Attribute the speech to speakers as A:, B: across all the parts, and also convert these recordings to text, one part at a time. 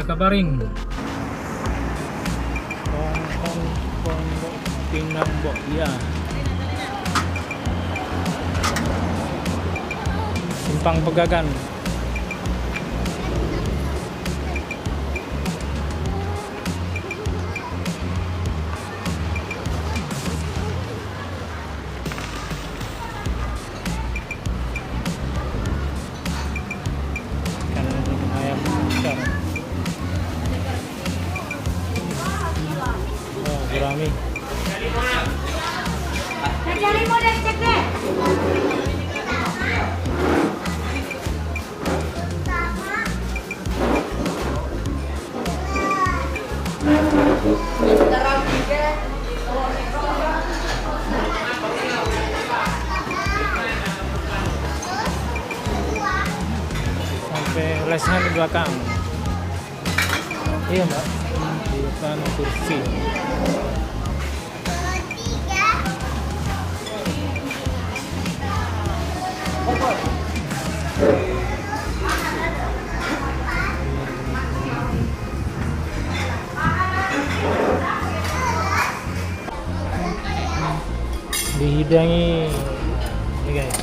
A: Jakabaring. Pondok Pinang Mbok ya. Simpang Pegagan. Ayam bakar. Oh, gurami.
B: Cari model cek deh.
A: Sampai lesehan di belakang. Iya mbak, di depan kursi. Dihidangi ini guys.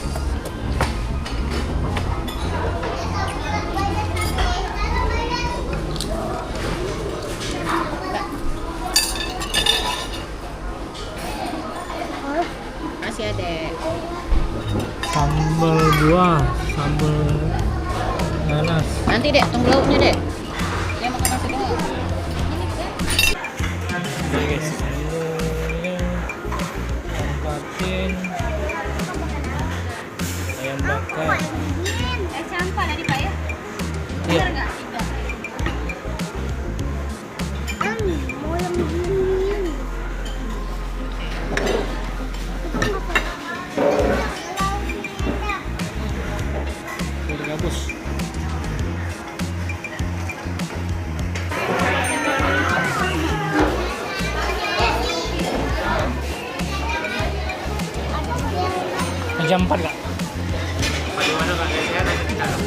B: Masih ada.
A: Sambal buah, sambal nanas.
B: Nanti dek, tunggu lauknya dek. Dia makan nasi doang.
A: Oke guys, menunya tempatin ayam bakar.
B: Campak tadi Pak ya?
A: Iya.
B: Bener nggak? Tidak.
C: Mau yang begini.
A: Udah gabus. Jam 4 kak?
D: Bagaimana kak? Saya ada di dalam.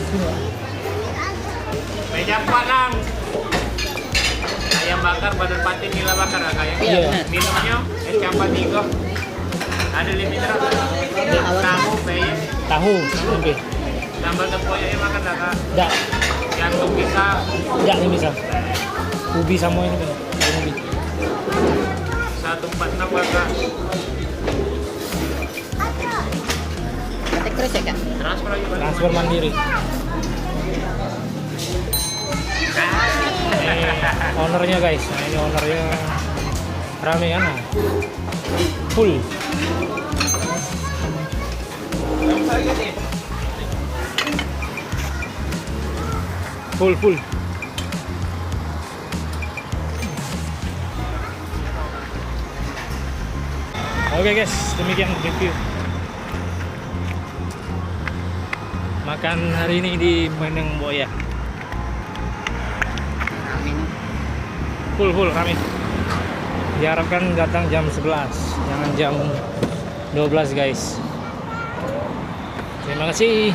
D: Meja 4 lang. Ayam bakar, badan pati, nila bakar kak ya?
A: Iya.
D: Minumnya es campur 3. Ada limit berapa? Tahu, peye.
A: Tahu, oke.
D: Sambal tempoyak ya makan dah kak.
A: Dak,
D: Jantung pisang.
A: dak ini bisa. Ubi sama ini kan? Ubi.
D: 146 kak.
B: Ketik terus ya kak?
D: Transfer lagi balik.
A: Transfer mandiri. Ini ownernya guys. Nah, ini ownernya rame kan? Full. Full. Oke guys, demikian review makan hari ini di Pinang Mbok ya. Full rame. Diharapkan datang jam 11, jangan jam 12 guys. Terima kasih.